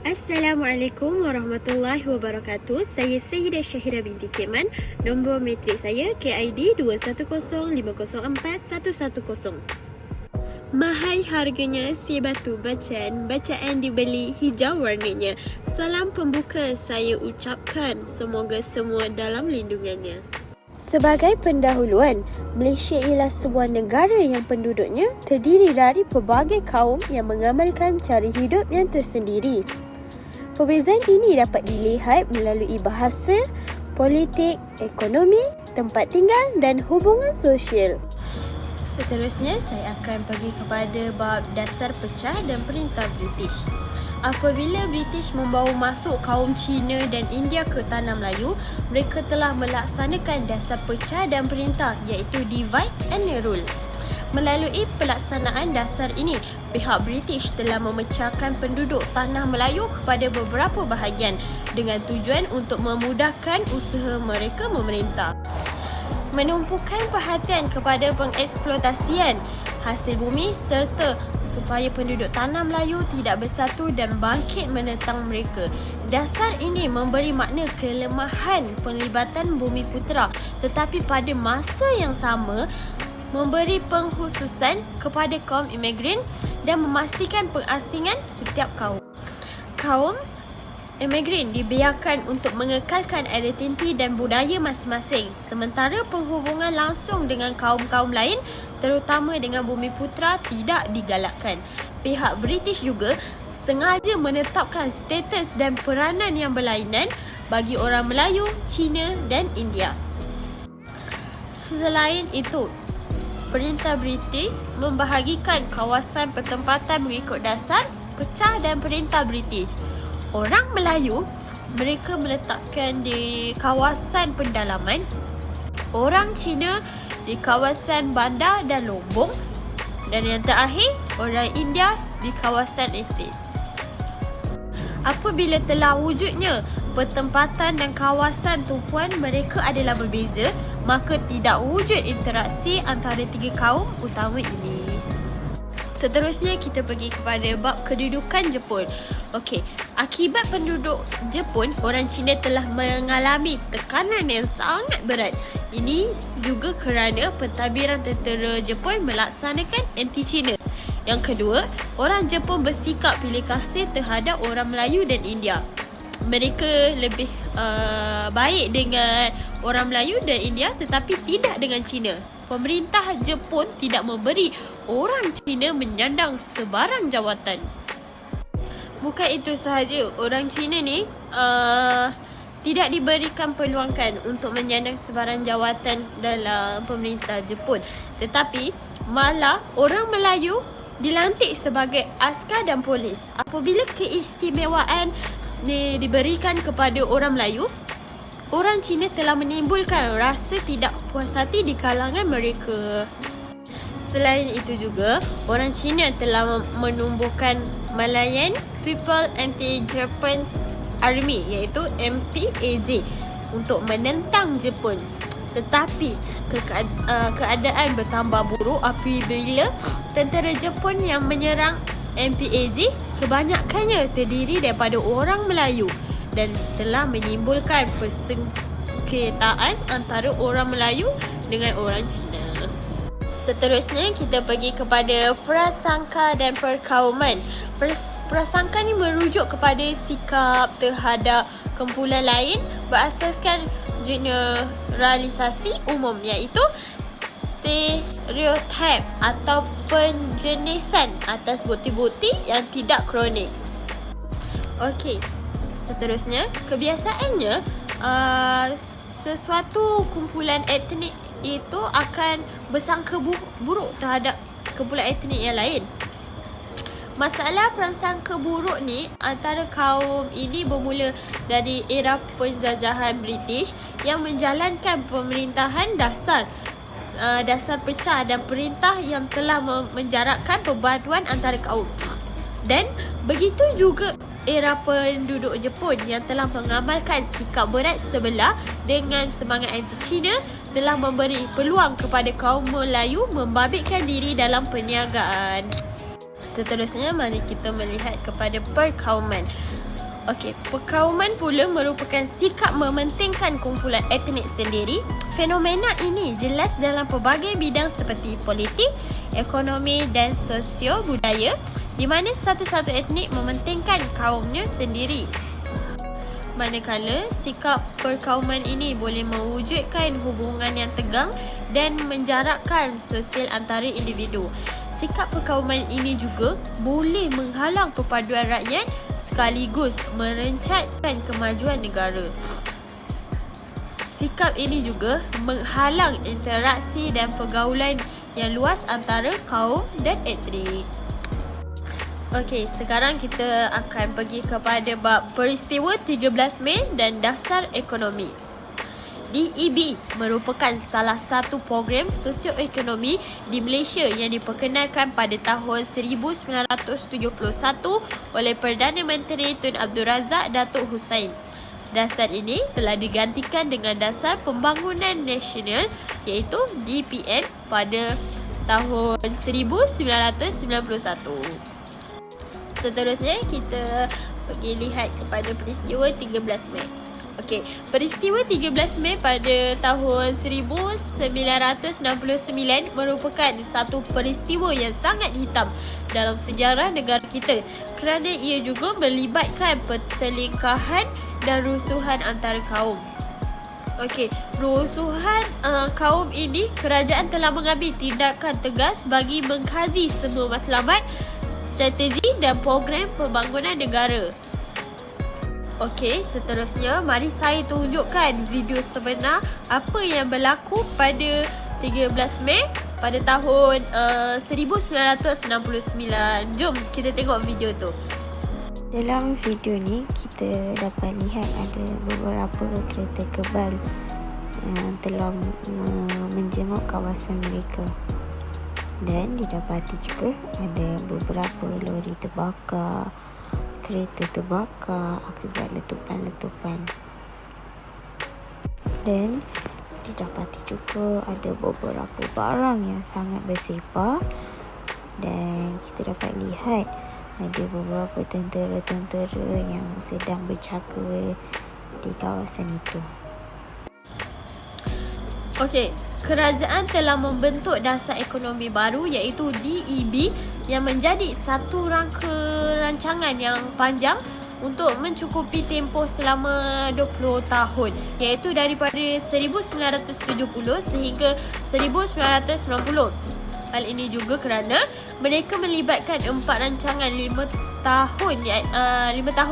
Assalamualaikum warahmatullahi wabarakatuh. Saya Sayyidah Syahira binti Cik Man. Nombor matrik saya KID 210504-110. Mahal harganya si batu bacaan. Bacaan dibeli hijau warnanya. Salam pembuka saya ucapkan. Semoga semua dalam lindungannya. Sebagai pendahuluan, Malaysia ialah sebuah negara yang penduduknya terdiri dari pelbagai kaum yang mengamalkan cara hidup yang tersendiri. Perbezaan ini dapat dilihat melalui bahasa, politik, ekonomi, tempat tinggal dan hubungan sosial. Seterusnya, saya akan pergi kepada bab dasar pecah dan perintah British. Apabila British membawa masuk kaum Cina dan India ke Tanah Melayu, mereka telah melaksanakan dasar pecah dan perintah iaitu divide and rule. Melalui pelaksanaan dasar ini, pihak British telah memecahkan penduduk Tanah Melayu kepada beberapa bahagian dengan tujuan untuk memudahkan usaha mereka memerintah. Menumpukan perhatian kepada pengeksploitasian hasil bumi serta supaya penduduk Tanah Melayu tidak bersatu dan bangkit menentang mereka. Dasar ini memberi makna kelemahan penglibatan Bumiputera, tetapi pada masa yang sama memberi pengkhususan kepada kaum imigran dan memastikan pengasingan setiap kaum. Kaum imigran dibiarkan untuk mengekalkan identiti dan budaya masing-masing, sementara penghubungan langsung dengan kaum-kaum lain terutama dengan Bumiputera tidak digalakkan. Pihak British juga sengaja menetapkan status dan peranan yang berlainan bagi orang Melayu, Cina dan India. Selain itu, perintah British membahagikan kawasan pertempatan mengikut dasar pecah dan perintah British. Orang Melayu mereka meletakkan di kawasan pendalaman, orang Cina di kawasan bandar dan lombong, dan yang terakhir orang India di kawasan estate. Apabila telah wujudnya pertempatan dan kawasan tumpuan mereka adalah berbeza, maka tidak wujud interaksi antara tiga kaum utama ini. Seterusnya kita pergi kepada bab kedudukan Jepun. Okey, akibat penduduk Jepun, orang Cina telah mengalami tekanan yang sangat berat. Ini juga kerana pentadbiran tentera Jepun melaksanakan anti-Cina. Yang kedua, orang Jepun bersikap pilih kasih terhadap orang Melayu dan India. Mereka lebih baik dengan orang Melayu dan India tetapi tidak dengan Cina. Pemerintah Jepun tidak memberi orang Cina menyandang sebarang jawatan. Bukan itu sahaja, orang Cina ni tidak diberikan peluangkan untuk menyandang sebarang jawatan dalam pemerintah Jepun. Tetapi malah orang Melayu dilantik sebagai askar dan polis. Apabila keistimewaan ni diberikan kepada orang Melayu, orang Cina telah menimbulkan rasa tidak puas hati di kalangan mereka. Selain itu juga, orang Cina telah menumbuhkan Malayan People Anti-Japan Army iaitu MPAJ untuk menentang Jepun. Tetapi keadaan bertambah buruk apabila tentera Jepun yang menyerang MPAJ kebanyakannya terdiri daripada orang Melayu dan telah menimbulkan persengketaan antara orang Melayu dengan orang Cina. Seterusnya kita pergi kepada prasangka dan perkauman. Prasangka ni merujuk kepada sikap terhadap kumpulan lain berasaskan generalisasi umum iaitu stereotip atau penjenisan atas bukti-bukti yang tidak kronik. Okey, seterusnya kebiasaannya sesuatu kumpulan etnik itu akan bersangka buruk terhadap kumpulan etnik yang lain. Masalah prasangka buruk ni antara kaum ini bermula dari era penjajahan British yang menjalankan pemerintahan dasar pecah dan perintah yang telah menjarakkan perpaduan antara kaum. Dan begitu juga era penduduk Jepun yang telah mengamalkan sikap berat sebelah dengan semangat anti-Cina telah memberi peluang kepada kaum Melayu membabitkan diri dalam perniagaan. Seterusnya, mari kita melihat kepada perkauman. Okey, perkauman pula merupakan sikap mementingkan kumpulan etnik sendiri. Fenomena ini jelas dalam pelbagai bidang seperti politik, ekonomi dan sosio-budaya, di mana satu-satu etnik mementingkan kaumnya sendiri. Manakala sikap perkauman ini boleh mewujudkan hubungan yang tegang dan menjarakkan sosial antara individu. Sikap perkauman ini juga boleh menghalang perpaduan rakyat sekaligus merencatkan kemajuan negara. Sikap ini juga menghalang interaksi dan pergaulan yang luas antara kaum dan etnik. Okey, sekarang kita akan pergi kepada bab peristiwa 13 Mei dan dasar ekonomi. DEB merupakan salah satu program sosioekonomi di Malaysia yang diperkenalkan pada tahun 1971 oleh Perdana Menteri Tun Abdul Razak Datuk Hussein. Dasar ini telah digantikan dengan Dasar Pembangunan Nasional iaitu DPN pada tahun 1991. Seterusnya kita pergi lihat kepada peristiwa 13 Mei. Okey, peristiwa 13 Mei pada tahun 1969 merupakan satu peristiwa yang sangat hitam dalam sejarah negara kita kerana ia juga melibatkan pertelingkahan dan rusuhan antara kaum. Okey, rusuhan kaum ini, kerajaan telah mengambil tindakan tegas bagi mengkaji semua matlamat, strategi dan program pembangunan negara. Okey, seterusnya mari saya tunjukkan video sebenar apa yang berlaku pada 13 Mei pada tahun 1969. Jom kita tengok video tu. Dalam video ni kita dapat lihat ada beberapa kereta kebal yang telah menjenguk kawasan mereka. Dan didapati juga ada beberapa lori terbakar, kereta terbakar akibat letupan-letupan. Dan didapati juga ada beberapa barang yang sangat bersepah. Dan kita dapat lihat ada beberapa tentera-tentera yang sedang berjaga di kawasan itu. Okey, kerajaan telah membentuk dasar ekonomi baru iaitu DEB yang menjadi satu rangka rancangan yang panjang untuk mencukupi tempoh selama 20 tahun iaitu daripada 1970 sehingga 1990. Hal ini juga kerana mereka melibatkan 4 rancangan 5 tahun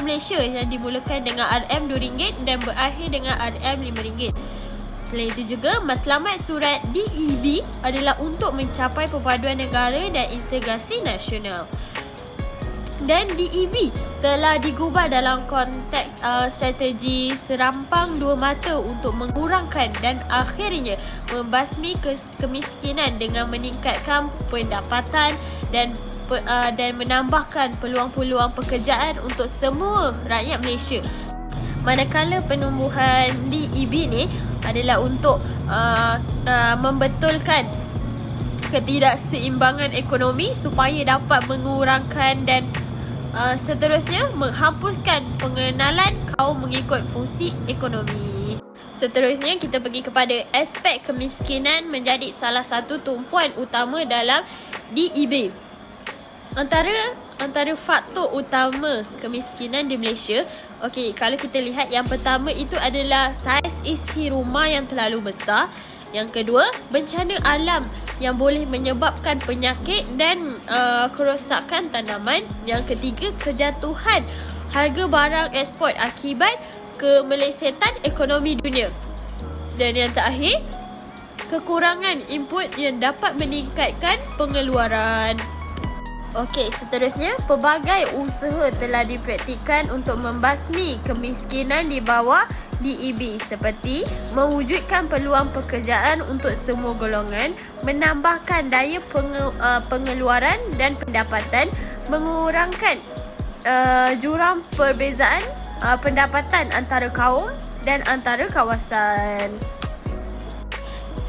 Malaysia yang dimulakan dengan RM2 dan berakhir dengan RM5. Selain itu juga, matlamat surat DEB adalah untuk mencapai perpaduan negara dan integrasi nasional. Dan DEB telah digubah dalam konteks strategi serampang dua mata untuk mengurangkan dan akhirnya membasmi kemiskinan dengan meningkatkan pendapatan dan menambahkan peluang-peluang pekerjaan untuk semua rakyat Malaysia. Manakala penumbuhan DEB ni adalah untuk membetulkan ketidakseimbangan ekonomi supaya dapat mengurangkan dan seterusnya menghapuskan pengenalan kaum mengikut fungsi ekonomi. Seterusnya kita pergi kepada aspek kemiskinan menjadi salah satu tumpuan utama dalam DEB. Antara faktor utama kemiskinan di Malaysia, okey, kalau kita lihat yang pertama itu adalah saiz isi rumah yang terlalu besar. Yang kedua, bencana alam yang boleh menyebabkan penyakit dan kerosakan tanaman. Yang ketiga, kejatuhan harga barang ekspor akibat kemelesetan ekonomi dunia. Dan yang terakhir, kekurangan input yang dapat meningkatkan pengeluaran. Okey, seterusnya, pelbagai usaha telah dipraktikkan untuk membasmi kemiskinan di bawah DEB seperti mewujudkan peluang pekerjaan untuk semua golongan, menambahkan daya pengeluaran dan pendapatan, mengurangkan jurang perbezaan pendapatan antara kaum dan antara kawasan.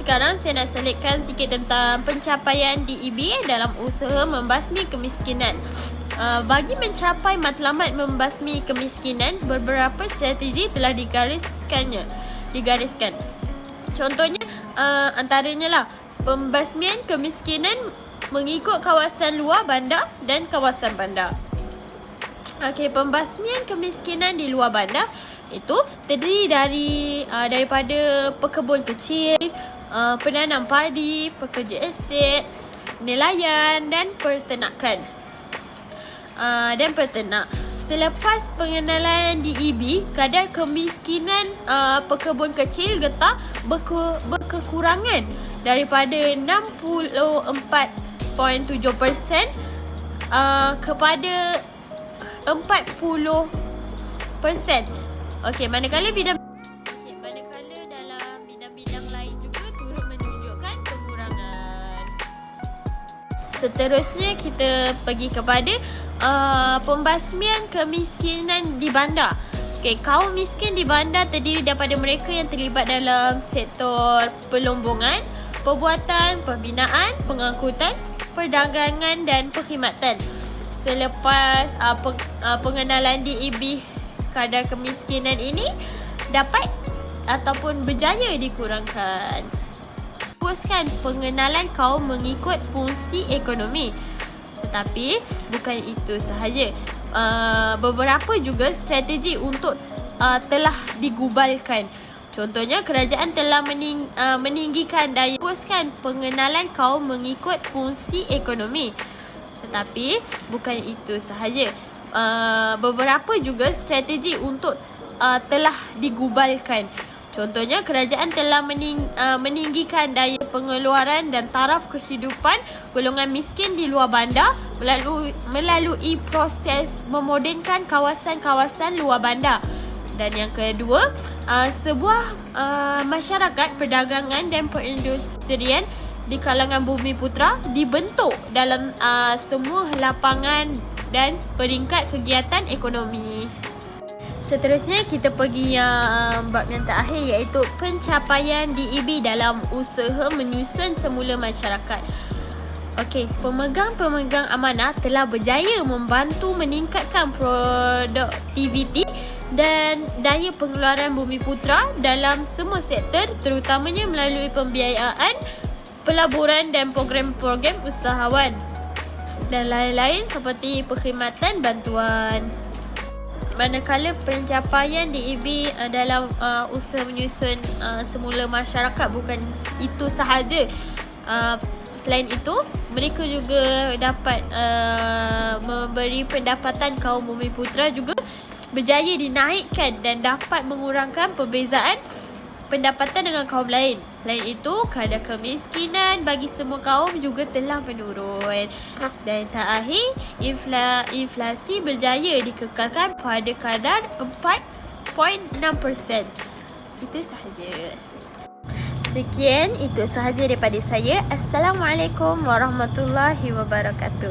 Sekarang saya nak selitkan sikit tentang pencapaian DEB dalam usaha membasmi kemiskinan. Bagi mencapai matlamat membasmi kemiskinan, beberapa strategi telah digariskan. Contohnya antaranya lah pembasmian kemiskinan mengikut kawasan luar bandar dan kawasan bandar. Okey, pembasmian kemiskinan di luar bandar itu terdiri daripada pekebun kecil, penanam padi, pekerja estet, nelayan dan peternakan. Selepas pengenalan DEB, kadar kemiskinan pekebun kecil getah berkekurangan daripada 64.7% kepada 40%. Okey, manakala dalam bidang-bidang lain juga turut menunjukkan pengurangan. Seterusnya kita pergi kepada pembasmian kemiskinan di bandar. Okay, kaum miskin di bandar terdiri daripada mereka yang terlibat dalam sektor pelombongan, perbuatan, pembinaan, pengangkutan, perdagangan dan perkhidmatan. Selepas pengenalan DEB, kadar kemiskinan ini dapat ataupun berjaya dikurangkan. Teruskan pengenalan kaum mengikut fungsi ekonomi. Tetapi bukan itu sahaja. Beberapa juga strategi untuk telah digubalkan. Contohnya, kerajaan telah meninggikan daya. Teruskan pengenalan kaum mengikut fungsi ekonomi. Tetapi bukan itu sahaja. Beberapa juga strategi untuk telah digubalkan. Contohnya, kerajaan telah meninggikan daya pengeluaran dan taraf kehidupan golongan miskin di luar bandar melalui proses memodernkan kawasan-kawasan luar bandar. Dan yang kedua, sebuah masyarakat perdagangan dan perindustrian di kalangan Bumiputera dibentuk dalam semua lapangan dan peringkat kegiatan ekonomi. Seterusnya kita pergi yang bab yang terakhir, iaitu pencapaian DEB dalam usaha menyusun semula masyarakat. Okey, pemegang-pemegang amanah telah berjaya membantu meningkatkan produktiviti dan daya pengeluaran Bumiputera dalam semua sektor, terutamanya melalui pembiayaan, pelaburan dan program-program usahawan dan lain-lain seperti perkhidmatan bantuan. Manakala pencapaian DEB dalam usaha menyusun semula masyarakat bukan itu sahaja. Selain itu, mereka juga dapat memberi pendapatan kaum Bumiputera juga berjaya dinaikkan dan dapat mengurangkan perbezaan pendapatan dengan kaum lain. Selain itu, kadar kemiskinan bagi semua kaum juga telah menurun. Dan terakhir, inflasi berjaya dikekalkan pada kadar 4.6%. Itu sahaja. Sekian, itu sahaja daripada saya. Assalamualaikum warahmatullahi wabarakatuh.